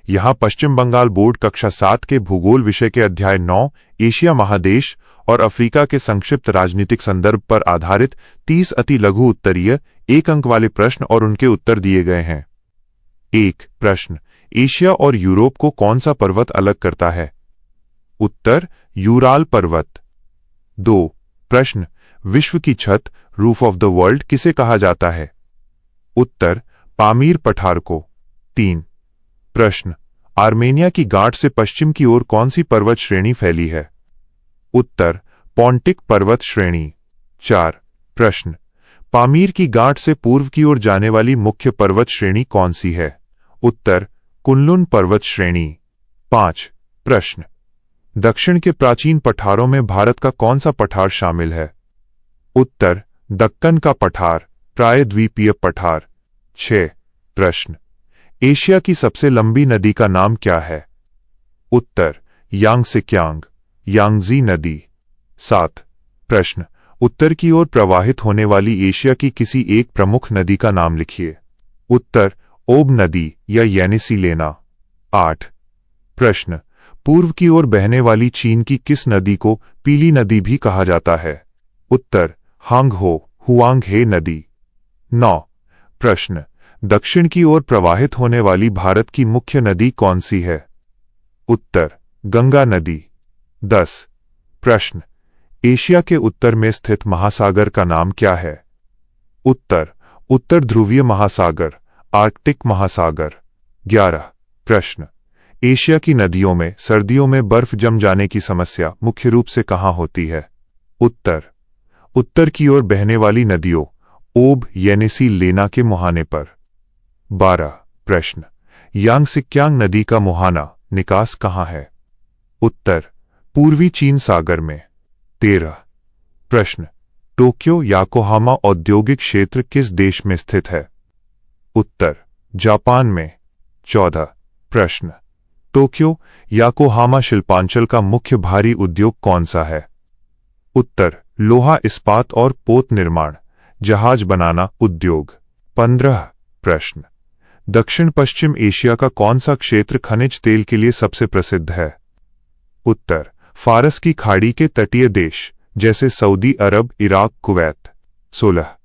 यहाँ पश्चिम बंगाल बोर्ड कक्षा 7 के भूगोल विषय के अध्याय 9 एशिया महादेश और अफ्रीका के संक्षिप्त राजनीतिक संदर्भ पर आधारित 30 अति लघु उत्तरीय 1 अंक वाले प्रश्न और उनके उत्तर दिए गए हैं। 1 प्रश्न, एशिया और यूरोप को कौन सा पर्वत अलग करता है? उत्तर, यूराल पर्वत। 2 प्रश्न, विश्व की छत रूफ ऑफ द वर्ल्ड किसे कहा जाता है? उत्तर, पामीर पठार को। 3 प्रश्न, आर्मेनिया की गांठ से पश्चिम की ओर कौन सी पर्वत श्रेणी फैली है? उत्तर, पोंटिक पर्वत श्रेणी। 4 प्रश्न, पामीर की गांठ से पूर्व की ओर जाने वाली मुख्य पर्वत श्रेणी कौन सी है? उत्तर, कुनलुन पर्वत श्रेणी। 5 प्रश्न, दक्षिण के प्राचीन पठारों में भारत का कौन सा पठार शामिल है? उत्तर, दक्कन का पठार, प्रायद्वीपीय पठार। 6 प्रश्न, एशिया की सबसे लंबी नदी का नाम क्या है? उत्तर, यांगसिक्यांग, यांगजी नदी। 7 प्रश्न, उत्तर की ओर प्रवाहित होने वाली एशिया की किसी एक प्रमुख नदी का नाम लिखिए। उत्तर, ओब नदी या येनिसी लेना। 8 प्रश्न, पूर्व की ओर बहने वाली चीन की किस नदी को पीली नदी भी कहा जाता है? उत्तर, हांगहो, हुआंगहे नदी। 9 प्रश्न, दक्षिण की ओर प्रवाहित होने वाली भारत की मुख्य नदी कौन सी है? उत्तर, गंगा नदी। 10 प्रश्न, एशिया के उत्तर में स्थित महासागर का नाम क्या है? उत्तर, उत्तर ध्रुवीय महासागर, आर्कटिक महासागर। 11 प्रश्न, एशिया की नदियों में सर्दियों में बर्फ जम जाने की समस्या मुख्य रूप से कहाँ होती है? उत्तर, उत्तर की ओर बहने वाली नदियों ओब, येनिसी, लेना के मुहाने पर। 12 प्रश्न, यांगसिक्यांग नदी का मुहाना निकास कहाँ है? उत्तर, पूर्वी चीन सागर में। 13 प्रश्न, टोक्यो याकोहामा औद्योगिक क्षेत्र किस देश में स्थित है? उत्तर, जापान में। 14 प्रश्न, टोक्यो याकोहामा शिल्पांचल का मुख्य भारी उद्योग कौन सा है? उत्तर, लोहा इस्पात और पोत निर्माण, जहाज बनाना उद्योग। 15 प्रश्न, दक्षिण पश्चिम एशिया का कौन सा क्षेत्र खनिज तेल के लिए सबसे प्रसिद्ध है? उत्तर, फारस की खाड़ी के तटीय देश जैसे सऊदी अरब, इराक, कुवैत। 16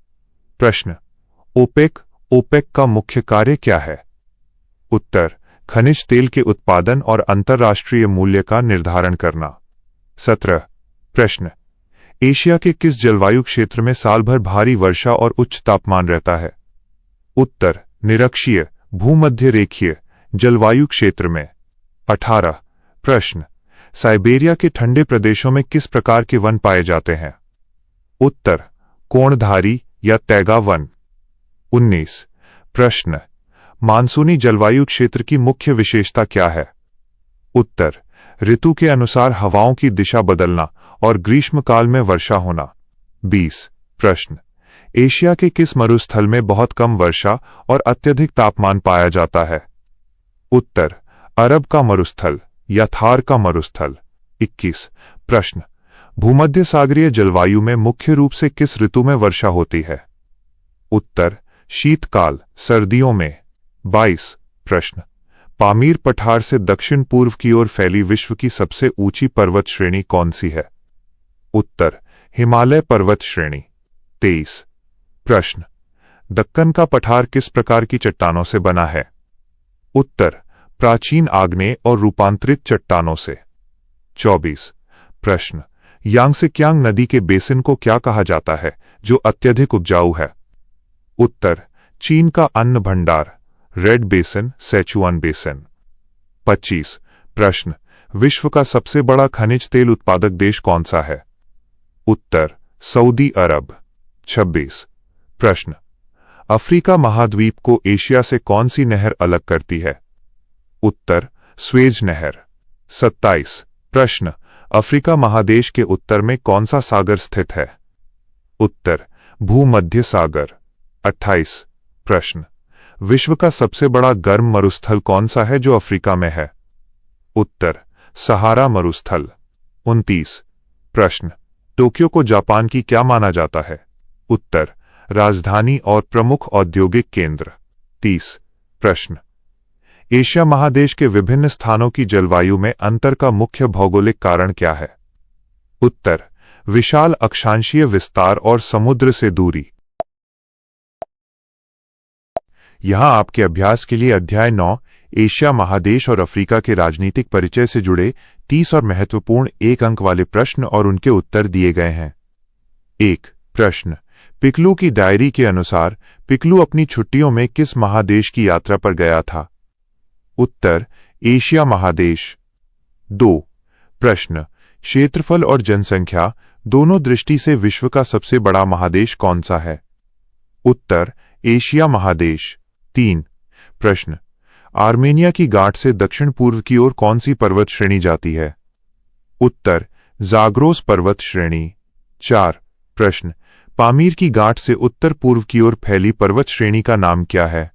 प्रश्न, ओपेक का मुख्य कार्य क्या है? उत्तर, खनिज तेल के उत्पादन और अंतर्राष्ट्रीय मूल्य का निर्धारण करना। 17 प्रश्न, एशिया के किस जलवायु क्षेत्र में साल भर भारी वर्षा और उच्च तापमान रहता है? उत्तर, निरक्षीय भूमध्य रेखीय जलवायु क्षेत्र में। 18 प्रश्न, साइबेरिया के ठंडे प्रदेशों में किस प्रकार के वन पाए जाते हैं? उत्तर, कोणधारी या तैगा वन। 19 प्रश्न, मानसूनी जलवायु क्षेत्र की मुख्य विशेषता क्या है? उत्तर, ऋतु के अनुसार हवाओं की दिशा बदलना और ग्रीष्मकाल में वर्षा होना। 20 प्रश्न, एशिया के किस मरुस्थल में बहुत कम वर्षा और अत्यधिक तापमान पाया जाता है? उत्तर, अरब का मरुस्थल या थार का मरुस्थल। 21 प्रश्न, भूमध्य सागरीय जलवायु में मुख्य रूप से किस ऋतु में वर्षा होती है? उत्तर, शीतकाल, सर्दियों में। 22 प्रश्न, पामीर पठार से दक्षिण पूर्व की ओर फैली विश्व की सबसे ऊंची पर्वत श्रेणी कौन सी है? उत्तर, हिमालय पर्वत श्रेणी। 23 प्रश्न, दक्कन का पठार किस प्रकार की चट्टानों से बना है? उत्तर, प्राचीन आग्नेय और रूपांतरित चट्टानों से। 24 प्रश्न, यांगसिक्यांग नदी के बेसिन को क्या कहा जाता है जो अत्यधिक उपजाऊ है? उत्तर, चीन का अन्न भंडार, रेड बेसिन, सेचुआन बेसिन। 25 प्रश्न, विश्व का सबसे बड़ा खनिज तेल उत्पादक देश कौन सा है? उत्तर, सऊदी अरब। 26 प्रश्न, अफ्रीका महाद्वीप को एशिया से कौन सी नहर अलग करती है? उत्तर, स्वेज नहर। 27 प्रश्न, अफ्रीका महादेश के उत्तर में कौन सा सागर स्थित है? उत्तर, भूमध्य सागर। 28 प्रश्न, विश्व का सबसे बड़ा गर्म मरुस्थल कौन सा है जो अफ्रीका में है? उत्तर, सहारा मरुस्थल। 29 प्रश्न, टोक्यो को जापान की क्या माना जाता है? उत्तर, राजधानी और प्रमुख औद्योगिक केंद्र। 30 प्रश्न, एशिया महादेश के विभिन्न स्थानों की जलवायु में अंतर का मुख्य भौगोलिक कारण क्या है? उत्तर, विशाल अक्षांशीय विस्तार और समुद्र से दूरी। यहां आपके अभ्यास के लिए अध्याय 9 एशिया महादेश और अफ्रीका के राजनीतिक परिचय से जुड़े 30 और महत्वपूर्ण 1 अंक वाले प्रश्न और उनके उत्तर दिए गए हैं। 1 प्रश्न, पिकलू की डायरी के अनुसार पिकलू अपनी छुट्टियों में किस महादेश की यात्रा पर गया था? उत्तर, एशिया महादेश। 2 प्रश्न, क्षेत्रफल और जनसंख्या दोनों दृष्टि से विश्व का सबसे बड़ा महादेश कौन सा है? उत्तर, एशिया महादेश। 3 प्रश्न, आर्मेनिया की गांठ से दक्षिण पूर्व की ओर कौन सी पर्वत श्रेणी जाती है? उत्तर, जाग्रोस पर्वत श्रेणी। 4 प्रश्न, पामीर की गांठ से उत्तर पूर्व की ओर फैली पर्वत श्रेणी का नाम क्या है?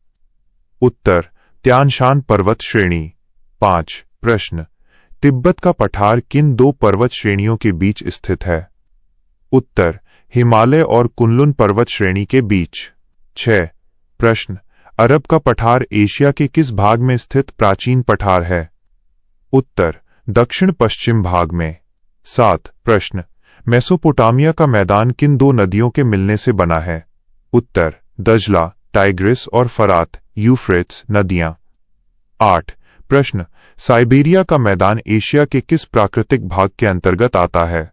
उत्तर, त्यान शान पर्वत श्रेणी। 5 प्रश्न, तिब्बत का पठार किन 2 पर्वत श्रेणियों के बीच स्थित है? उत्तर, हिमालय और कुनलुन पर्वत श्रेणी के बीच। 6 प्रश्न, अरब का पठार एशिया के किस भाग में स्थित प्राचीन पठार है? उत्तर, दक्षिण पश्चिम भाग में। 7 प्रश्न, मेसोपोटामिया का मैदान किन 2 नदियों के मिलने से बना है? उत्तर, दजला, टाइग्रिस और फरात, यूफ्रेट्स नदियां। 8 प्रश्न, साइबेरिया का मैदान एशिया के किस प्राकृतिक भाग के अंतर्गत आता है?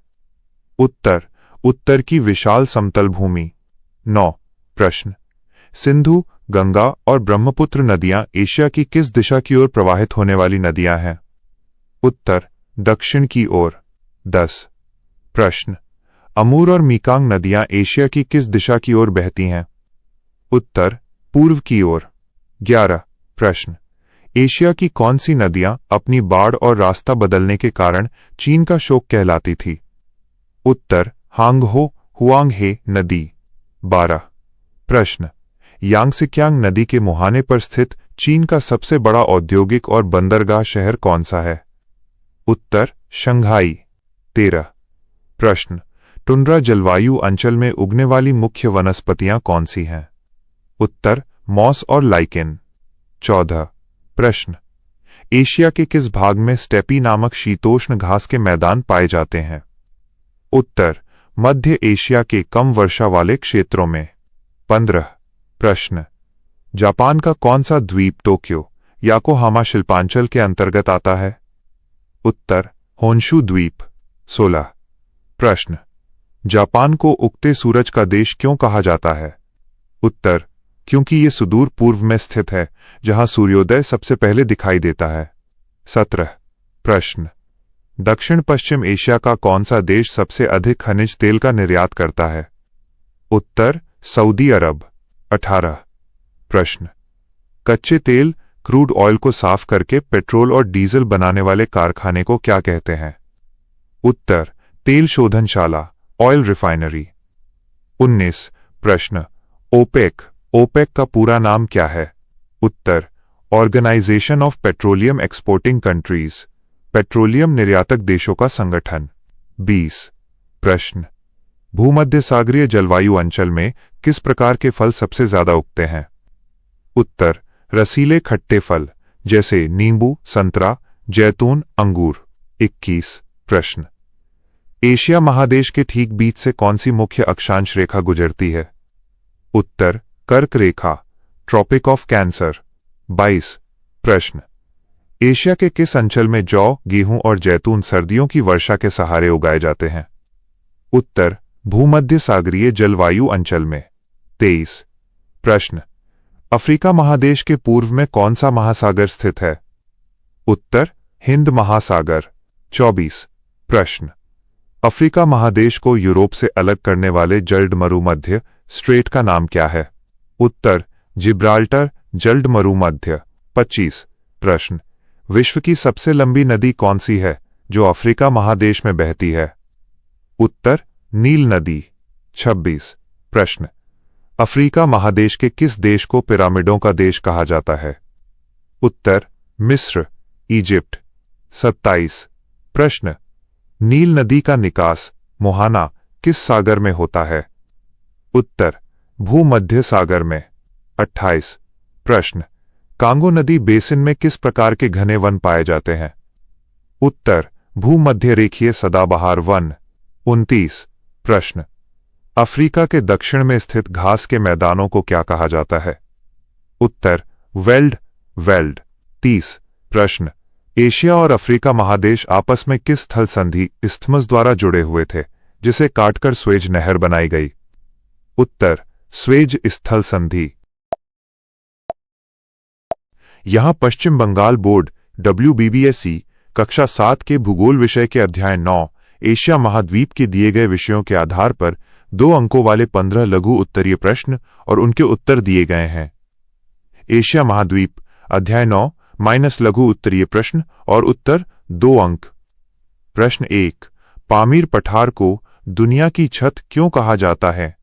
उत्तर, उत्तर की विशाल समतल भूमि। 9 प्रश्न, सिंधु, गंगा और ब्रह्मपुत्र नदियां एशिया की किस दिशा की ओर प्रवाहित होने वाली नदियां हैं? उत्तर, दक्षिण की ओर। 10 प्रश्न, अमूर और मीकांग नदियां एशिया की किस दिशा की ओर बहती हैं? उत्तर, पूर्व की ओर। 11 प्रश्न, एशिया की कौन सी नदियां अपनी बाढ़ और रास्ता बदलने के कारण चीन का शोक कहलाती थी? उत्तर, हांगहो हुआंगहे नदी। 12 प्रश्न, यांगसिक्यांग नदी के मुहाने पर स्थित चीन का सबसे बड़ा औद्योगिक और बंदरगाह शहर कौन सा है? उत्तर, शंघाई। 13 प्रश्न, टुंड्रा जलवायु अंचल में उगने वाली मुख्य वनस्पतियां कौन सी हैं? उत्तर, मॉस और लाइकेन। 14 प्रश्न, एशिया के किस भाग में स्टेपी नामक शीतोष्ण घास के मैदान पाए जाते हैं? उत्तर, मध्य एशिया के कम वर्षा वाले क्षेत्रों में। 15 प्रश्न, जापान का कौन सा द्वीप टोक्यो याकोहामा शिल्पांचल के अंतर्गत आता है? उत्तर, होन्शु द्वीप। 16 प्रश्न, जापान को उगते सूरज का देश क्यों कहा जाता है? उत्तर, क्योंकि ये सुदूर पूर्व में स्थित है जहां सूर्योदय सबसे पहले दिखाई देता है। 17 प्रश्न, दक्षिण पश्चिम एशिया का कौन सा देश सबसे अधिक खनिज तेल का निर्यात करता है? उत्तर, सऊदी अरब। 18 प्रश्न, कच्चे तेल क्रूड ऑयल को साफ करके पेट्रोल और डीजल बनाने वाले कारखाने को क्या कहते हैं? उत्तर, तेल शोधनशाला, ऑयल रिफाइनरी। 19 प्रश्न, ओपेक का पूरा नाम क्या है? उत्तर, organisation of petroleum exporting countries, पेट्रोलियम निर्यातक देशों का संगठन। 20 प्रश्न, भूमध्य सागरीय जलवायु अंचल में किस प्रकार के फल सबसे ज्यादा उगते हैं? उत्तर, रसीले खट्टे फल जैसे नींबू, संतरा, जैतून, अंगूर। 21 प्रश्न, एशिया महादेश के ठीक बीच से कौन सी मुख्य अक्षांश रेखा गुजरती है? उत्तर, कर्क रेखा, ट्रॉपिक ऑफ कैंसर। 22 प्रश्न, एशिया के किस अंचल में जौ, गेहूं और जैतून सर्दियों की वर्षा के सहारे उगाए जाते हैं? उत्तर, भूमध्य सागरीय जलवायु अंचल में। 23 प्रश्न, अफ्रीका महादेश के पूर्व में कौन सा महासागर स्थित है? उत्तर, हिंद महासागर। 24 प्रश्न, अफ्रीका महादेश को यूरोप से अलग करने वाले जल्द मरुमध्य स्ट्रेट का नाम क्या है? उत्तर, जिब्राल्टर जल्द मरुमध्य। 25 प्रश्न, विश्व की सबसे लंबी नदी कौन सी है जो अफ्रीका महादेश में बहती है? उत्तर, नील नदी। 26 प्रश्न, अफ्रीका महादेश के किस देश को पिरामिडों का देश कहा जाता है? उत्तर, मिस्र, इजिप्ट। 27 प्रश्न, नील नदी का निकास मोहाना किस सागर में होता है? उत्तर, भूमध्य सागर में। 28 प्रश्न, कांगो नदी बेसिन में किस प्रकार के घने वन पाए जाते हैं? उत्तर, भूमध्य रेखीय सदाबहार वन। 29 प्रश्न, अफ्रीका के दक्षिण में स्थित घास के मैदानों को क्या कहा जाता है? उत्तर, वेल्ड। 30 प्रश्न, एशिया और अफ्रीका महादेश आपस में किस स्थल संधि इस्थमस द्वारा जुड़े हुए थे जिसे काटकर स्वेज नहर बनाई गई? उत्तर, स्वेज स्थल संधि। यहां पश्चिम बंगाल बोर्ड WBBSE कक्षा 7 के भूगोल विषय के अध्याय 9 एशिया महाद्वीप के दिए गए विषयों के आधार पर 2 अंकों वाले 15 लघु उत्तरीय प्रश्न और उनके उत्तर दिए गए हैं। एशिया महाद्वीप अध्याय 9 माइनस लघु उत्तरीय प्रश्न और उत्तर 2 अंक। प्रश्न 1, पामीर पठार को दुनिया की छत क्यों कहा जाता है?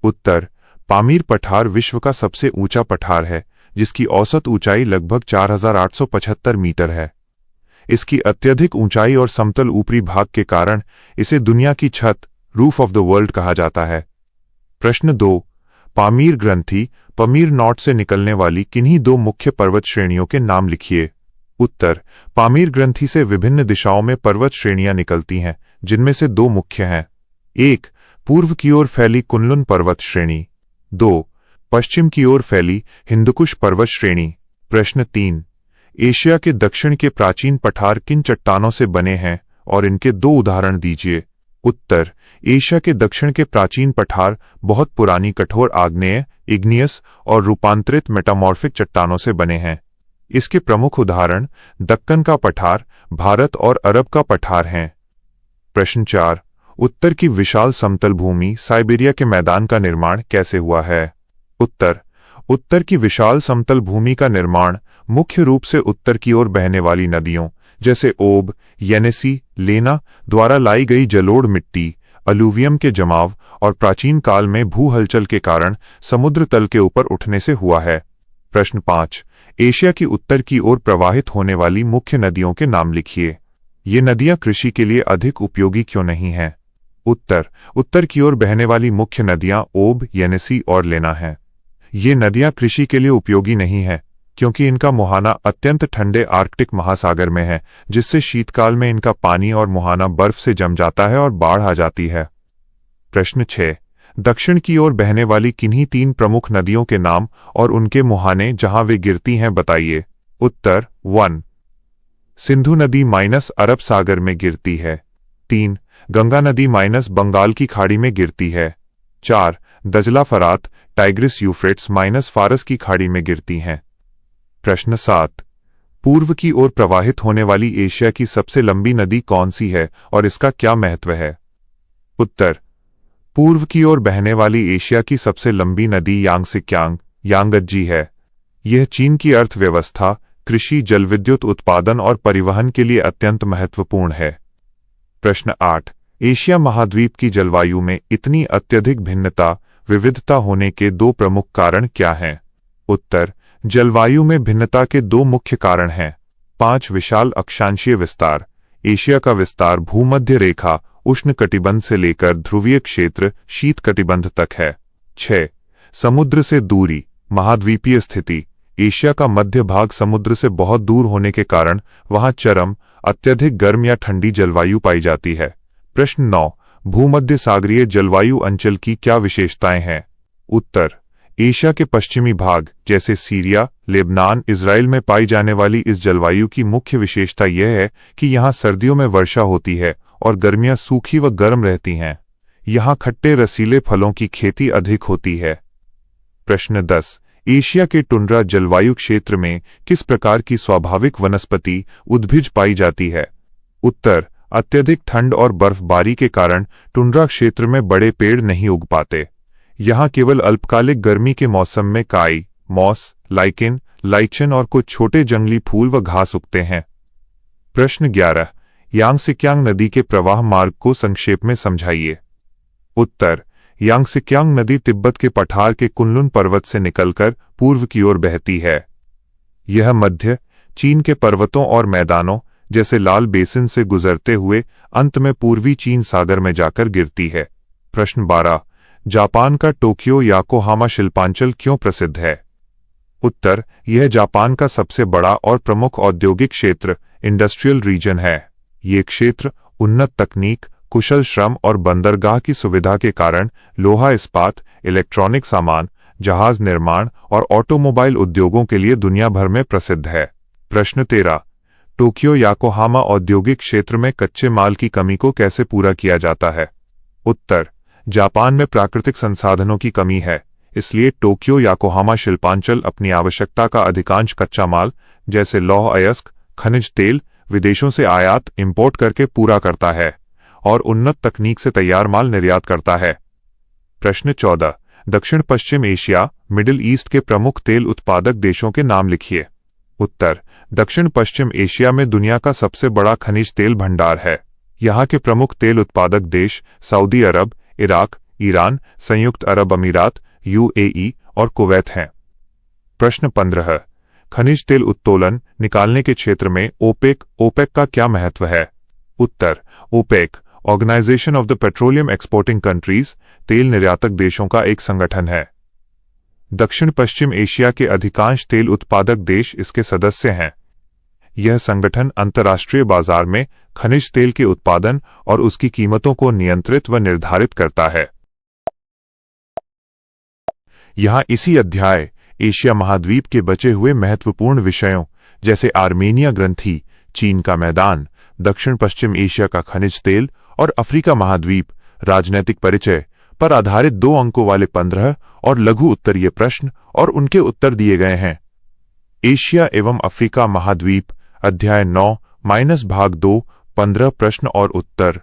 उत्तर, पामीर पठार विश्व का सबसे ऊंचा पठार है जिसकी औसत ऊंचाई लगभग 4875 मीटर है। इसकी अत्यधिक ऊंचाई और समतल ऊपरी भाग के कारण इसे दुनिया की छत रूफ ऑफ द वर्ल्ड कहा जाता है। प्रश्न 2, पामीर ग्रंथि पमीर नॉट से निकलने वाली किन्हीं 2 मुख्य पर्वत श्रेणियों के नाम लिखिए। उत्तर, पामीर ग्रंथि से विभिन्न दिशाओं में पर्वत श्रेणियां निकलती हैं जिनमें से 2 मुख्य हैं। 1, पूर्व की ओर फैली कुनलुन पर्वत श्रेणी। 2, पश्चिम की ओर फैली हिंदुकुश पर्वत श्रेणी। प्रश्न 3, एशिया के दक्षिण के प्राचीन पठार किन चट्टानों से बने हैं और इनके 2 उदाहरण दीजिए। उत्तर, एशिया के दक्षिण के प्राचीन पठार बहुत पुरानी कठोर आग्नेय, इग्नियस और रूपांतरित मेटामॉर्फिक चट्टानों से बने हैं। इसके प्रमुख उदाहरण दक्कन का पठार, भारत और अरब का पठार हैं। प्रश्न 4, उत्तर की विशाल समतल भूमि साइबेरिया के मैदान का निर्माण कैसे हुआ है? उत्तर, उत्तर की विशाल समतल भूमि का निर्माण मुख्य रूप से उत्तर की ओर बहने वाली नदियों जैसे ओब, येनेसी, लेना द्वारा लाई गई जलोढ़ मिट्टी, अलूवियम के जमाव और प्राचीन काल में भू हलचल के कारण समुद्र तल के ऊपर उठने से हुआ है। प्रश्न 5, एशिया की उत्तर की ओर प्रवाहित होने वाली मुख्य नदियों के नाम लिखिए। ये नदियां कृषि के लिए अधिक उपयोगी क्यों नहीं हैं? उत्तर, उत्तर की ओर बहने वाली मुख्य नदियां ओब, येनेसी और लेना हैं। ये नदियां कृषि के लिए उपयोगी नहीं हैं क्योंकि इनका मुहाना अत्यंत ठंडे आर्कटिक महासागर में है जिससे शीतकाल में इनका पानी और मुहाना बर्फ से जम जाता है और बाढ़ आ जाती है। प्रश्न 6, दक्षिण की ओर बहने वाली किन्हीं 3 प्रमुख नदियों के नाम और उनके मुहाने जहां वे गिरती हैं बताइए। उत्तर, 1, सिंधु नदी माइनस अरब सागर में गिरती है। 3, गंगा नदी माइनस बंगाल की खाड़ी में गिरती है। 4, दजला फरात टाइग्रिस यूफ्रेट्स माइनस फारस की खाड़ी में गिरती हैं। प्रश्न 7, पूर्व की ओर प्रवाहित होने वाली एशिया की सबसे लंबी नदी कौन सी है और इसका क्या महत्व है? उत्तर, पूर्व की ओर बहने वाली एशिया की सबसे लंबी नदी यांगसिक्यांग यांगत्जी है। यह चीन की अर्थव्यवस्था, कृषि, जलविद्युत उत्पादन और परिवहन के लिए अत्यंत महत्वपूर्ण है। प्रश्न 8, एशिया महाद्वीप की जलवायु में इतनी अत्यधिक विविधता होने के 2 प्रमुख कारण क्या हैं? उत्तर, जलवायु में भिन्नता के 2 मुख्य कारण हैं। 5, विशाल अक्षांशीय विस्तार। एशिया का विस्तार भूमध्य रेखा उष्ण कटिबंध से लेकर ध्रुवीय क्षेत्र शीत कटिबंध तक है। 6, समुद्र से दूरी महाद्वीपीय स्थिति। एशिया का मध्य भाग समुद्र से बहुत दूर होने के कारण वहां चरम, अत्यधिक गर्म या ठंडी जलवायु पाई जाती है। प्रश्न 9, भूमध्य सागरीय जलवायु अंचल की क्या विशेषताएं हैं? उत्तर, एशिया के पश्चिमी भाग जैसे सीरिया, लेबनान, इजराइल में पाई जाने वाली इस जलवायु की मुख्य विशेषता यह है कि यहाँ सर्दियों में वर्षा होती है और गर्मियां सूखी व गर्म रहती हैं। यहाँ खट्टे रसीले फलों की खेती अधिक होती है। प्रश्न 10, एशिया के टुंड्रा जलवायु क्षेत्र में किस प्रकार की स्वाभाविक वनस्पति उद्भिज पाई जाती है? उत्तर, अत्यधिक ठंड और बर्फबारी के कारण टुंड्रा क्षेत्र में बड़े पेड़ नहीं उग पाते। यहाँ केवल अल्पकालिक गर्मी के मौसम में काई, मॉस, लाइकेन, लाइचन और कुछ छोटे जंगली फूल व घास उगते हैं। प्रश्न 11, यांगसिक्यांग नदी के प्रवाह मार्ग को संक्षेप में समझाइए। उत्तर, यांगसिक्यांग नदी तिब्बत के पठार के कुनलुन पर्वत से निकलकर पूर्व की ओर बहती है। यह मध्य चीन के पर्वतों और मैदानों जैसे लाल बेसिन से गुजरते हुए अंत में पूर्वी चीन सागर में जाकर गिरती है। प्रश्न 12, जापान का टोक्यो याकोहामा शिल्पांचल क्यों प्रसिद्ध है? उत्तर, यह जापान का सबसे बड़ा और प्रमुख औद्योगिक क्षेत्र इंडस्ट्रियल रीजन है। ये क्षेत्र उन्नत तकनीक, कुशल श्रम और बंदरगाह की सुविधा के कारण लोहा इस्पात, इलेक्ट्रॉनिक सामान, जहाज निर्माण और ऑटोमोबाइल उद्योगों के लिए दुनिया भर में प्रसिद्ध है। प्रश्न 13। टोक्यो याकोहामा औद्योगिक क्षेत्र में कच्चे माल की कमी को कैसे पूरा किया जाता है? उत्तर, जापान में प्राकृतिक संसाधनों की कमी है, इसलिए टोक्यो याकोहामा शिल्पांचल अपनी आवश्यकता का अधिकांश कच्चा माल जैसे लौह अयस्क, खनिज तेल विदेशों से आयात इंपोर्ट करके पूरा करता है और उन्नत तकनीक से तैयार माल निर्यात करता है। प्रश्न 14। दक्षिण पश्चिम एशिया मिडिल ईस्ट के प्रमुख तेल उत्पादक देशों के नाम लिखिए। उत्तर, दक्षिण पश्चिम एशिया में दुनिया का सबसे बड़ा खनिज तेल भंडार है। यहाँ के प्रमुख तेल उत्पादक देश सऊदी अरब, इराक, ईरान, संयुक्त अरब अमीरात, यूएई और कुवैत हैं। प्रश्न 15। खनिज तेल उत्तोलन निकालने के क्षेत्र में ओपेक का क्या महत्व है? उत्तर, OPEC organisation of the petroleum exporting countries तेल निर्यातक देशों का एक संगठन है। दक्षिण पश्चिम एशिया के अधिकांश तेल उत्पादक देश इसके सदस्य हैं। यह संगठन अंतर्राष्ट्रीय बाजार में खनिज तेल के उत्पादन और उसकी कीमतों को नियंत्रित व निर्धारित करता है। यहाँ इसी अध्याय एशिया महाद्वीप के बचे हुए महत्वपूर्ण विषयों जैसे आर्मेनिया ग्रंथि, चीन का मैदान, दक्षिण पश्चिम एशिया का खनिज तेल और अफ्रीका महाद्वीप राजनैतिक परिचय पर आधारित 2 अंकों वाले 15 और लघु उत्तरीय प्रश्न और उनके उत्तर दिए गए हैं। एशिया एवं अफ्रीका महाद्वीप अध्याय 9 भाग 2 15 प्रश्न और उत्तर।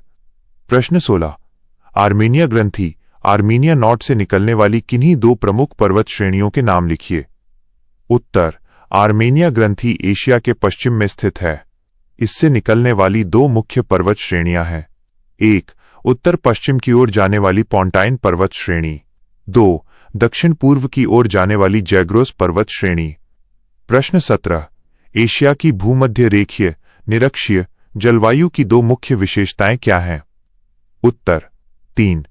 प्रश्न 16। आर्मेनिया ग्रंथि आर्मीनिया नॉट से निकलने वाली किन्हीं 2 प्रमुख पर्वत श्रेणियों के नाम लिखिए। उत्तर, आर्मेनिया ग्रंथि एशिया के पश्चिम में स्थित है। इससे निकलने वाली 2 मुख्य पर्वत श्रेणियां हैं। 1. उत्तर पश्चिम की ओर जाने वाली पोंटाइन पर्वत श्रेणी। 2. दक्षिण पूर्व की ओर जाने वाली जैग्रोस पर्वत श्रेणी। प्रश्न 17। एशिया की भूमध्य रेखीय निरक्षीय जलवायु की 2 मुख्य विशेषताएं क्या हैं? उत्तर, 3.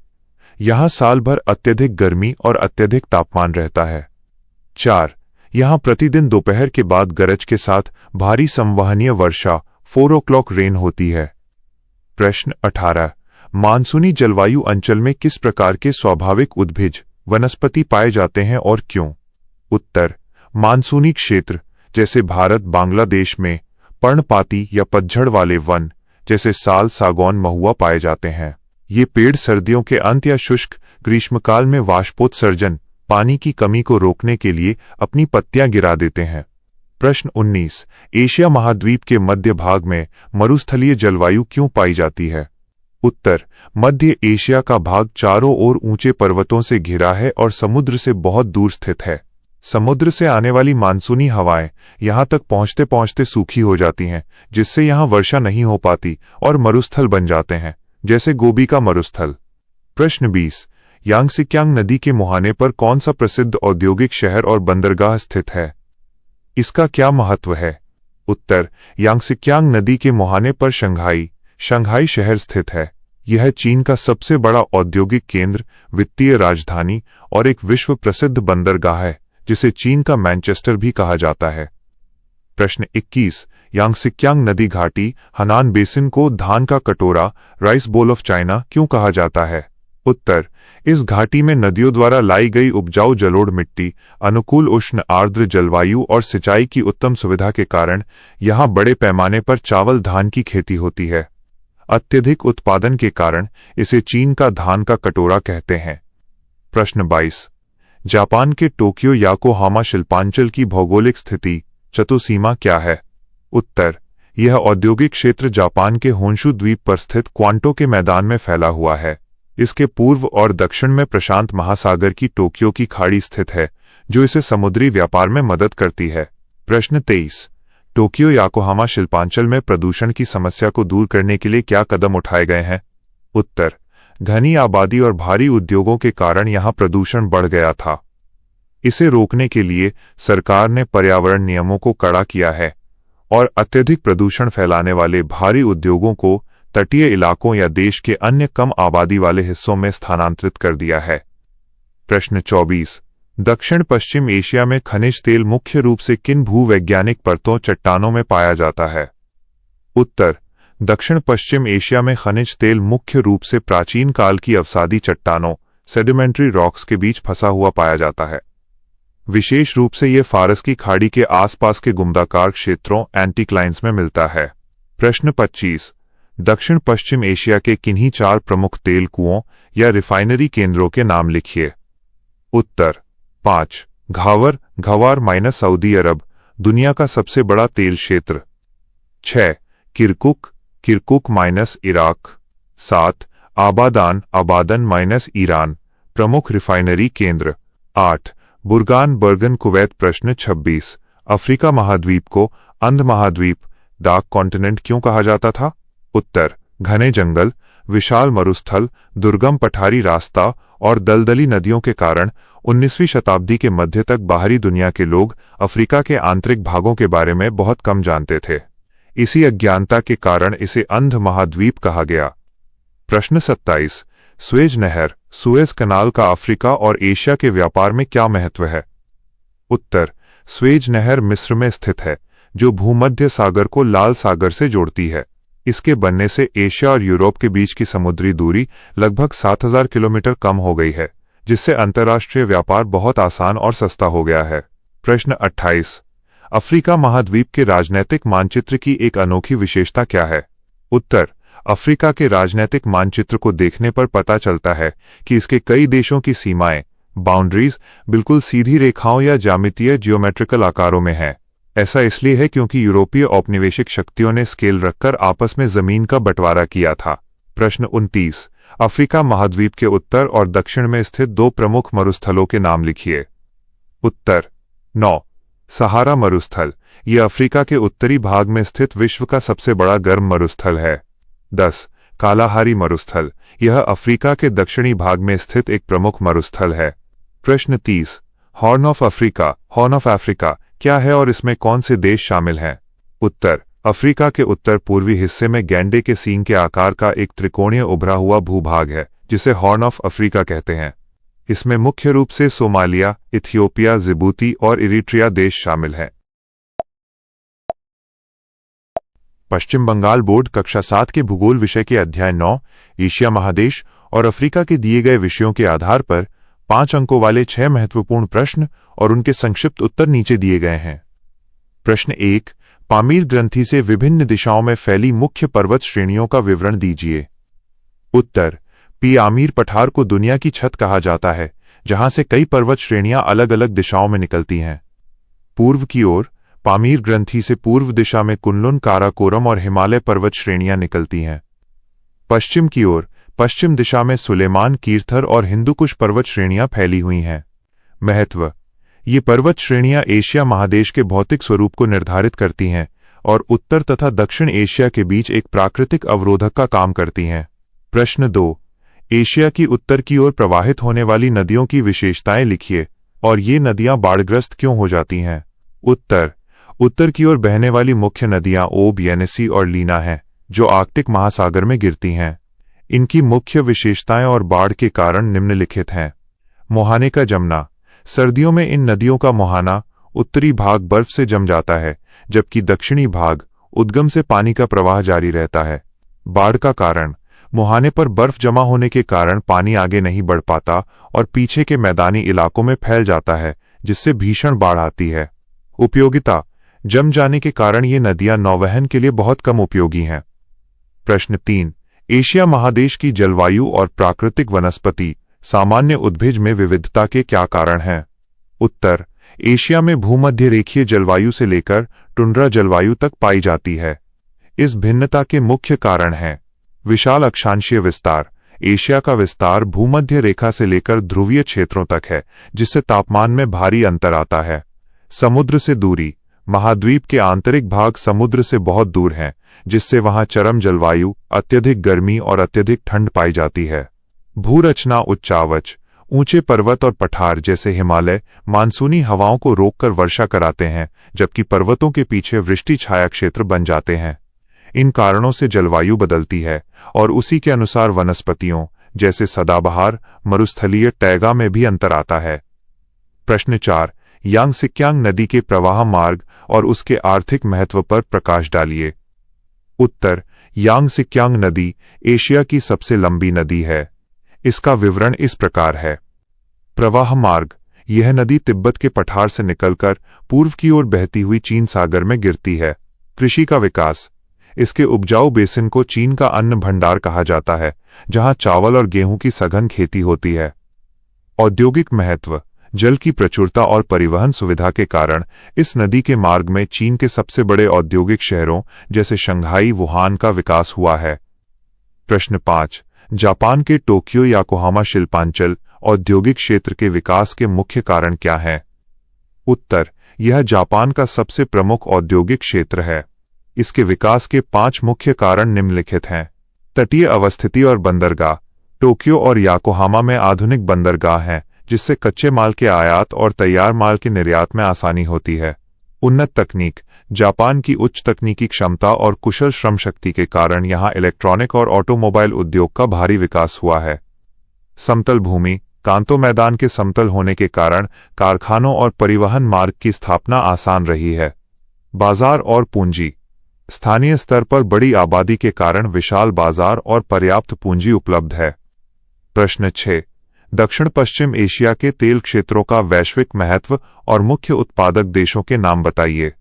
यहां साल भर अत्यधिक गर्मी और अत्यधिक तापमान रहता है। 4. यहां प्रतिदिन दोपहर के बाद गरज के साथ भारी संवहनीय वर्षा 4 o'clock रेन होती है। प्रश्न 18। मानसूनी जलवायु अंचल में किस प्रकार के स्वाभाविक उद्भिज वनस्पति पाए जाते हैं और क्यों? उत्तर, मानसूनी क्षेत्र जैसे भारत बांग्लादेश में पर्णपाती या पतझड़ वाले वन जैसे साल, सागौन, महुआ पाए जाते हैं। ये पेड़ सर्दियों के अंत या शुष्क ग्रीष्मकाल में वाष्पोत्सर्जन पानी की कमी को रोकने के लिए अपनी पत्तियां गिरा देते हैं। प्रश्न 19। एशिया महाद्वीप के मध्य भाग में मरुस्थलीय जलवायु क्यों पाई जाती है? उत्तर, मध्य एशिया का भाग चारों ओर ऊंचे पर्वतों से घिरा है और समुद्र से बहुत दूर स्थित है। समुद्र से आने वाली मानसूनी हवाएं यहां तक पहुंचते पहुंचते सूखी हो जाती हैं, जिससे यहां वर्षा नहीं हो पाती और मरुस्थल बन जाते हैं, जैसे गोबी का मरुस्थल। प्रश्न 20। यांगसिक्यांग नदी के मुहाने पर कौन सा प्रसिद्ध औद्योगिक शहर और बंदरगाह स्थित है? इसका क्या महत्व है? उत्तर, यांगसिक्यांग नदी के मुहाने पर शंघाई शहर स्थित है। यह चीन का सबसे बड़ा औद्योगिक केंद्र, वित्तीय राजधानी और एक विश्व प्रसिद्ध बंदरगाह है, जिसे चीन का मैनचेस्टर भी कहा जाता है। प्रश्न 21। यांगसिक्यांग नदी घाटी हनान बेसिन को धान का कटोरा राइस बोल ऑफ चाइना क्यों कहा जाता है? उत्तर, इस घाटी में नदियों द्वारा लाई गई उपजाऊ जलोढ़ मिट्टी, अनुकूल उष्ण आर्द्र जलवायु और सिंचाई की उत्तम सुविधा के कारण यहां बड़े पैमाने पर चावल धान की खेती होती है। अत्यधिक उत्पादन के कारण इसे चीन का धान का कटोरा कहते हैं। प्रश्न 22। जापान के टोक्यो याकोहामा शिल्पांचल की भौगोलिक स्थिति चतुसीमा क्या है? उत्तर, यह औद्योगिक क्षेत्र जापान के होन्शु द्वीप पर स्थित क्वांटो के मैदान में फैला हुआ है। इसके पूर्व और दक्षिण में प्रशांत महासागर की टोक्यो की खाड़ी स्थित है, जो इसे समुद्री व्यापार में मदद करती है। प्रश्न 23। टोक्यो याकोहामा शिल्पांचल में प्रदूषण की समस्या को दूर करने के लिए क्या कदम उठाए गए हैं? उत्तर, घनी आबादी और भारी उद्योगों के कारण यहां प्रदूषण बढ़ गया था। इसे रोकने के लिए सरकार ने पर्यावरण नियमों को कड़ा किया है और अत्यधिक प्रदूषण फैलाने वाले भारी उद्योगों को तटीय इलाकों या देश के अन्य कम आबादी वाले हिस्सों में स्थानांतरित कर दिया है। प्रश्न 24। दक्षिण पश्चिम एशिया में खनिज तेल मुख्य रूप से किन भूवैज्ञानिक परतों चट्टानों में पाया जाता है? उत्तर: दक्षिण पश्चिम एशिया में खनिज तेल मुख्य रूप से प्राचीन काल की अवसादी चट्टानों सेडिमेंट्री रॉक्स के बीच फंसा हुआ पाया जाता है। विशेष रूप से ये फारस की खाड़ी के आसपास के गुम्बदाकार क्षेत्रों एंटीक्लाइन्स में मिलता है। प्रश्न 25। दक्षिण पश्चिम एशिया के किन्हीं 4 प्रमुख तेल कुओं या रिफाइनरी केंद्रों के नाम लिखिए। उत्तर: 5 घावर घवार माइनस सऊदी अरब, दुनिया का सबसे बड़ा तेल क्षेत्र। 6 Kirkuk Kirkuk minus Iraq. 7 Abadan Abadan minus Iran, प्रमुख रिफाइनरी केंद्र। 8 बुर्गान बर्गन कुवैत। प्रश्न 26। अफ्रीका महाद्वीप को अंध महाद्वीप डार्क कॉन्टिनेंट क्यों कहा जाता था? उत्तर: घने जंगल, विशाल मरुस्थल, दुर्गम पठारी रास्ता और दलदली नदियों के कारण 19वीं शताब्दी के मध्य तक बाहरी दुनिया के लोग अफ्रीका के आंतरिक भागों के बारे में बहुत कम जानते थे। इसी अज्ञानता के कारण इसे अंध महाद्वीप कहा गया। प्रश्न 27। सुएज नहर सुएज कनाल का अफ्रीका और एशिया के व्यापार में क्या महत्व है? उत्तर: सुएज नहर मिस्र में स्थित है, जो भूमध्य सागर को लाल सागर से जोड़ती है। इसके बनने से एशिया और यूरोप के बीच की समुद्री दूरी लगभग 7000 किलोमीटर कम हो गई है, जिससे अंतर्राष्ट्रीय व्यापार बहुत आसान और सस्ता हो गया है। प्रश्न 28। अफ्रीका महाद्वीप के राजनैतिक मानचित्र की एक अनोखी विशेषता क्या है? उत्तर: अफ्रीका के राजनैतिक मानचित्र को देखने पर पता चलता है कि इसके कई देशों की सीमाएं बाउंड्रीज बिल्कुल सीधी रेखाओं या ज्यामितीय जियोमेट्रिकल आकारों में हैं। ऐसा इसलिए है क्योंकि यूरोपीय औपनिवेशिक शक्तियों ने स्केल रखकर आपस में जमीन का बंटवारा किया था। प्रश्न 29। अफ्रीका महाद्वीप के उत्तर और दक्षिण में स्थित 2 प्रमुख मरुस्थलों के नाम लिखिए। उत्तर: 9 सहारा मरुस्थल, यह अफ्रीका के उत्तरी भाग में स्थित विश्व का सबसे बड़ा गर्म मरुस्थल है। 10 कालाहारी मरुस्थल, यह अफ्रीका के दक्षिणी भाग में स्थित एक प्रमुख मरुस्थल है। प्रश्न 30। Horn of Africa horn of Africa क्या है और इसमें कौन से देश शामिल हैं? उत्तर: अफ्रीका के उत्तर पूर्वी हिस्से में गैंडे के सींग के आकार का एक त्रिकोणीय उभरा हुआ भूभाग है, जिसे हॉर्न ऑफ अफ्रीका कहते हैं। इसमें मुख्य रूप से सोमालिया, इथियोपिया, जिबूती और इरिट्रिया देश शामिल हैं। पश्चिम बंगाल बोर्ड कक्षा 7 के भूगोल विषय के अध्याय 9 एशिया महादेश और अफ्रीका के दिए गए विषयों के आधार पर 5 अंकों वाले 6 महत्वपूर्ण प्रश्न और उनके संक्षिप्त उत्तर नीचे दिए गए हैं। प्रश्न 1। पामीर ग्रंथि से विभिन्न दिशाओं में फैली मुख्य पर्वत श्रेणियों का विवरण दीजिए। उत्तर: आमीर पठार को दुनिया की छत कहा जाता है, जहां से कई पर्वत श्रेणियां अलग अलग दिशाओं में निकलती हैं। पूर्व की ओर पामीर ग्रंथि से पूर्व दिशा में कुनलुन, काराकोरम और हिमालय पर्वत श्रेणियां निकलती हैं। पश्चिम की ओर पश्चिम दिशा में सुलेमान, कीर्थर और हिंदुकुश पर्वत श्रेणियां फैली हुई हैं। महत्व: ये पर्वत श्रेणियां एशिया महादेश के भौतिक स्वरूप को निर्धारित करती हैं और उत्तर तथा दक्षिण एशिया के बीच एक प्राकृतिक अवरोधक का काम करती हैं। प्रश्न 2। एशिया की उत्तर की ओर प्रवाहित होने वाली नदियों की विशेषताएं लिखिए और ये नदियां बाढ़ग्रस्त क्यों हो जाती हैं? उत्तर: उत्तर की ओर बहने वाली मुख्य नदियां ओब, येनेसी और लीना हैं, जो आर्कटिक महासागर में गिरती हैं। इनकी मुख्य विशेषताएं और बाढ़ के कारण निम्नलिखित हैं। मुहाने का जमना: सर्दियों में इन नदियों का मुहाना उत्तरी भाग बर्फ से जम जाता है, जबकि दक्षिणी भाग उद्गम से पानी का प्रवाह जारी रहता है। बाढ़ का कारण: मुहाने पर बर्फ जमा होने के कारण पानी आगे नहीं बढ़ पाता और पीछे के मैदानी इलाकों में फैल जाता है, जिससे भीषण बाढ़ आती है। उपयोगिता: जम जाने के कारण ये नदियां नौवहन के लिए बहुत कम उपयोगी हैं। प्रश्न 3। एशिया महादेश की जलवायु और प्राकृतिक वनस्पति सामान्य उद्भिज में विविधता के क्या कारण हैं? उत्तर: एशिया में भूमध्य रेखीय जलवायु से लेकर टुंड्रा जलवायु तक पाई जाती है। इस भिन्नता के मुख्य कारण हैं: विशाल अक्षांशीय विस्तार: एशिया का विस्तार भूमध्य रेखा से लेकर ध्रुवीय क्षेत्रों तक है, जिससे तापमान में भारी अंतर आता है। समुद्र से दूरी: महाद्वीप के आंतरिक भाग समुद्र से बहुत दूर हैं, जिससे वहां चरम जलवायु, अत्यधिक गर्मी और अत्यधिक ठंड पाई जाती है। भूरचना उच्चावच: ऊंचे पर्वत और पठार जैसे हिमालय मानसूनी हवाओं को रोककर वर्षा कराते हैं, जबकि पर्वतों के पीछे वृष्टि छाया क्षेत्र बन जाते हैं। इन कारणों से जलवायु बदलती है और उसी के अनुसार वनस्पतियों जैसे सदाबहार, मरुस्थलीय, टैगा में भी अंतर आता है। प्रश्न 4, यांगसिक्यांग नदी के प्रवाह मार्ग और उसके आर्थिक महत्व पर प्रकाश डालिए। उत्तर, यांगसिक्यांग नदी एशिया की सबसे लंबी नदी है। इसका विवरण इस प्रकार है। प्रवाह मार्ग, यह नदी तिब्बत के पठार से निकलकर पूर्व की ओर बहती हुई चीन सागर में गिरती है। कृषि का विकास, इसके उपजाऊ बेसिन को चीन का अन्न भंडार कहा जाता है, जहां चावल और गेहूं की सघन खेती होती है। औद्योगिक महत्व, जल की प्रचुरता और परिवहन सुविधा के कारण इस नदी के मार्ग में चीन के सबसे बड़े औद्योगिक शहरों जैसे शंघाई, वुहान का विकास हुआ है। प्रश्न 5, जापान के टोक्यो योकोहामा शिल्पांचल औद्योगिक क्षेत्र के विकास के मुख्य कारण क्या हैं? उत्तर, यह जापान का सबसे प्रमुख औद्योगिक क्षेत्र है। इसके विकास के 5 मुख्य कारण निम्नलिखित हैं। तटीय अवस्थिति और बंदरगाह, टोक्यो और योकोहामा में आधुनिक बंदरगाह हैं, जिससे कच्चे माल के आयात और तैयार माल के निर्यात में आसानी होती है। उन्नत तकनीक, जापान की उच्च तकनीकी क्षमता और कुशल श्रम शक्ति के कारण यहां इलेक्ट्रॉनिक और ऑटोमोबाइल उद्योग का भारी विकास हुआ है। समतल भूमि, कांतो मैदान के समतल होने के कारण कारखानों और परिवहन मार्ग की स्थापना आसान रही है। बाजार और पूंजी, स्थानीय स्तर पर बड़ी आबादी के कारण विशाल बाजार और पर्याप्त पूंजी उपलब्ध है। प्रश्न 6, दक्षिण पश्चिम एशिया के तेल क्षेत्रों का वैश्विक महत्व और मुख्य उत्पादक देशों के नाम बताइए।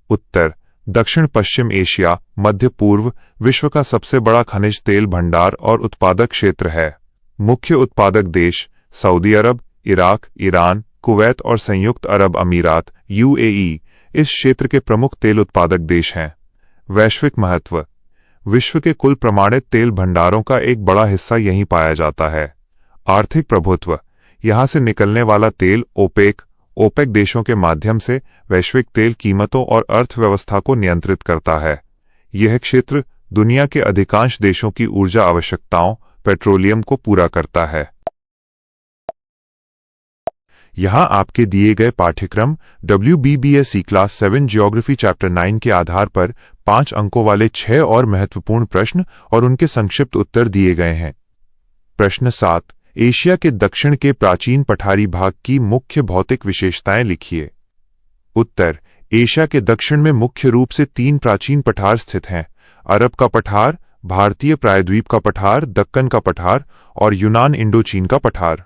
उत्तर, दक्षिण पश्चिम एशिया, मध्य पूर्व, विश्व का सबसे बड़ा खनिज तेल भंडार और उत्पादक क्षेत्र है। मुख्य उत्पादक देश सऊदी अरब, इराक, ईरान, कुवैत और संयुक्त अरब अमीरात (यूएई) इस क्षेत्र के प्रमुख तेल उत्पादक देश हैं। वैश्विक महत्व, विश्व के कुल प्रमाणित तेल भंडारों का एक बड़ा हिस्सा यहीं पाया जाता है। आर्थिक प्रभुत्व, यहां से निकलने वाला तेल ओपेक देशों के माध्यम से वैश्विक तेल कीमतों और अर्थव्यवस्था को नियंत्रित करता है। यह क्षेत्र दुनिया के अधिकांश देशों की ऊर्जा आवश्यकताओं पेट्रोलियम को पूरा करता है। यहां आपके दिए गए पाठ्यक्रम WBBSE क्लास 7 ज्योग्राफी चैप्टर 9 के आधार पर 5 अंकों वाले 6 और महत्वपूर्ण प्रश्न और उनके संक्षिप्त उत्तर दिए गए हैं। प्रश्न 7, एशिया के दक्षिण के प्राचीन पठारी भाग की मुख्य भौतिक विशेषताएं लिखिए। उत्तर, एशिया के दक्षिण में मुख्य रूप से 3 प्राचीन पठार स्थित हैं: अरब का पठार, भारतीय प्रायद्वीप का पठार, दक्कन का पठार और यूनान इंडोचीन का पठार।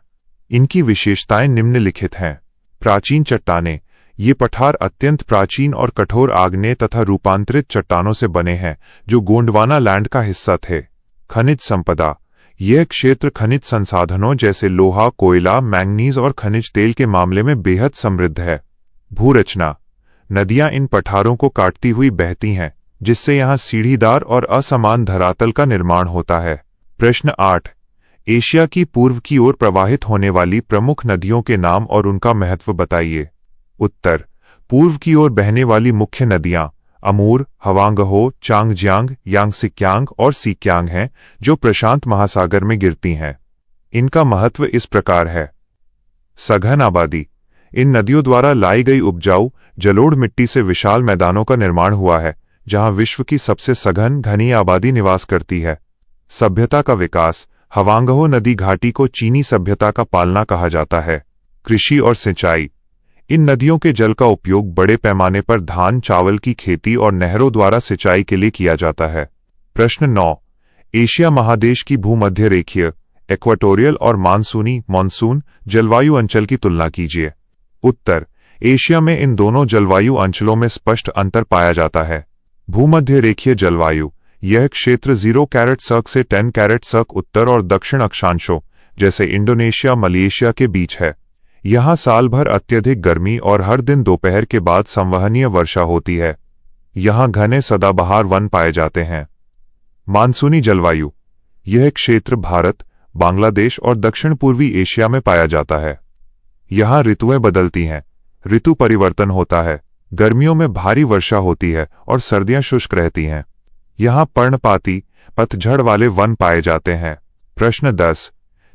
इनकी विशेषताएं निम्नलिखित हैं। प्राचीन चट्टानें, ये पठार अत्यंत प्राचीन और कठोर आग्नेय तथा रूपांतरित चट्टानों से बने हैं जो गोंडवाना लैंड का हिस्सा थे। खनिज संपदा, यह क्षेत्र खनिज संसाधनों जैसे लोहा, कोयला, मैंगनीज और खनिज तेल के मामले में बेहद समृद्ध है। भूरचना, नदियां इन पठारों को काटती हुई बहती हैं, जिससे यहां सीढ़ीदार और असमान धरातल का निर्माण होता है। प्रश्न 8, एशिया की पूर्व की ओर प्रवाहित होने वाली प्रमुख नदियों के नाम और उनका महत्व बताइए। उत्तर, पूर्व की ओर बहने वाली मुख्य नदियां अमूर, हवांगहो, चांगजियांग, यांगसिक्यांग और सीक्यांग हैं, जो प्रशांत महासागर में गिरती हैं। इनका महत्व इस प्रकार है। सघन आबादी, इन नदियों द्वारा लाई गई उपजाऊ जलोढ़ मिट्टी से विशाल मैदानों का निर्माण हुआ है, जहां विश्व की सबसे सघन घनी आबादी निवास करती है। सभ्यता का विकास, हवांगहो नदी घाटी को चीनी सभ्यता का पालना कहा जाता है। कृषि और सिंचाई, इन नदियों के जल का उपयोग बड़े पैमाने पर धान, चावल की खेती और नहरों द्वारा सिंचाई के लिए किया जाता है। प्रश्न 9, एशिया महादेश की भूमध्य रेखीय, इक्वेटोरियल और मानसून जलवायु अंचल की तुलना कीजिए। उत्तर, एशिया में इन दोनों जलवायु अंचलों में स्पष्ट अंतर पाया जाता है। भूमध्य रेखीय जलवायु, यह क्षेत्र 0°C से 10°C उत्तर और दक्षिण अक्षांशों जैसे इंडोनेशिया, मलेशिया के बीच है। यहाँ साल भर अत्यधिक गर्मी और हर दिन दोपहर के बाद संवहनीय वर्षा होती है। यहाँ घने सदाबहार वन पाए जाते हैं। मानसूनी जलवायु, यह क्षेत्र भारत, बांग्लादेश और दक्षिण पूर्वी एशिया में पाया जाता है। यहाँ ऋतुएं बदलती हैं, ऋतु परिवर्तन होता है। गर्मियों में भारी वर्षा होती है और सर्दियां शुष्क रहती हैं। यहाँ पर्णपाती पतझड़ वाले वन पाए जाते हैं। प्रश्न 10,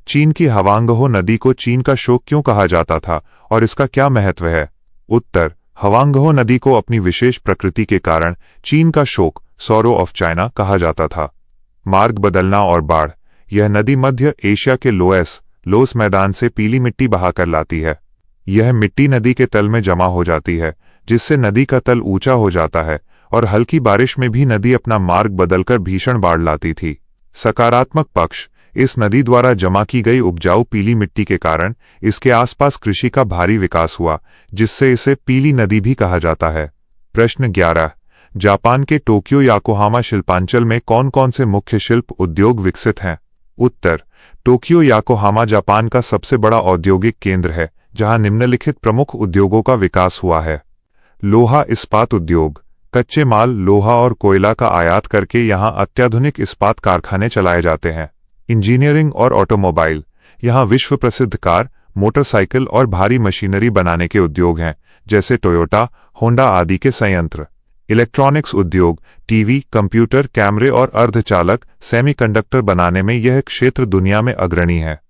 चीन की हवांगहो नदी को चीन का शोक क्यों कहा जाता था और इसका क्या महत्व है? उत्तर, हवांगहो नदी को अपनी विशेष प्रकृति के कारण चीन का शोक, सॉरो ऑफ चाइना, कहा जाता था। मार्ग बदलना और बाढ़, यह नदी मध्य एशिया के लोस मैदान से पीली मिट्टी बहाकर लाती है। यह मिट्टी नदी के तल में जमा हो जाती है, जिससे नदी का तल ऊंचा हो जाता है और हल्की बारिश में भी नदी अपना मार्ग बदलकर भीषण बाढ़ लाती थी। सकारात्मक पक्ष, इस नदी द्वारा जमा की गई उपजाऊ पीली मिट्टी के कारण इसके आसपास कृषि का भारी विकास हुआ, जिससे इसे पीली नदी भी कहा जाता है। प्रश्न 11। जापान के टोक्यो याकोहामा शिल्पांचल में कौन कौन से मुख्य शिल्प उद्योग विकसित हैं? उत्तर। टोक्यो याकोहामा जापान का सबसे बड़ा औद्योगिक केंद्र है, जहां निम्नलिखित प्रमुख उद्योगों का विकास हुआ है। लोहा इस्पात उद्योग, कच्चे माल लोहा और कोयला का आयात करके यहां अत्याधुनिक इस्पात कारखाने चलाए जाते हैं। इंजीनियरिंग और ऑटोमोबाइल, यहां विश्व प्रसिद्ध कार, मोटरसाइकिल और भारी मशीनरी बनाने के उद्योग हैं, जैसे टोयोटा, होंडा आदि के संयंत्र। इलेक्ट्रॉनिक्स उद्योग, टीवी, कंप्यूटर, कैमरे और अर्धचालक सेमीकंडक्टर बनाने में यह क्षेत्र दुनिया में अग्रणी है।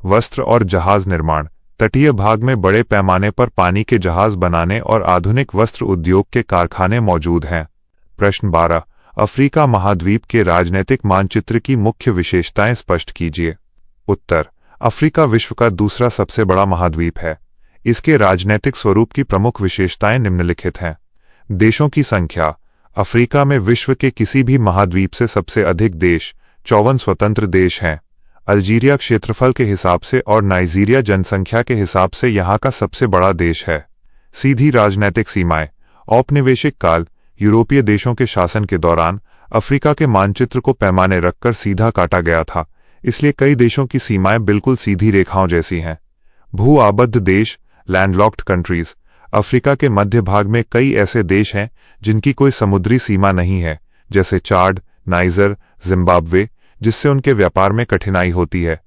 वस्त्र और जहाज निर्माण, तटीय भाग में बड़े पैमाने पर पानी के जहाज बनाने और आधुनिक वस्त्र उद्योग के कारखाने मौजूद हैं। प्रश्न 12। अफ्रीका महाद्वीप के राजनैतिक मानचित्र की मुख्य विशेषताएं स्पष्ट कीजिए। उत्तर। अफ्रीका विश्व का दूसरा सबसे बड़ा महाद्वीप है। इसके राजनैतिक स्वरूप की प्रमुख विशेषताएं निम्नलिखित हैं। देशों की संख्या, अफ्रीका में विश्व के किसी भी महाद्वीप से सबसे अधिक देश 54 स्वतंत्र देश हैं। अल्जीरिया क्षेत्रफल के हिसाब से और नाइजीरिया जनसंख्या के हिसाब से यहाँ का सबसे बड़ा देश है। सीधी राजनैतिक सीमाएं, औपनिवेशिक काल, यूरोपीय देशों के शासन के दौरान अफ्रीका के मानचित्र को पैमाने रखकर सीधा काटा गया था, इसलिए कई देशों की सीमाएं बिल्कुल सीधी रेखाओं जैसी हैं। भू आबद्ध देश, लैंडलॉक्ड कंट्रीज, अफ्रीका के मध्य भाग में कई ऐसे देश हैं जिनकी कोई समुद्री सीमा नहीं है, जैसे चाड, नाइजर, जिम्बाब्वे, जिससे उनके व्यापार में कठिनाई होती है।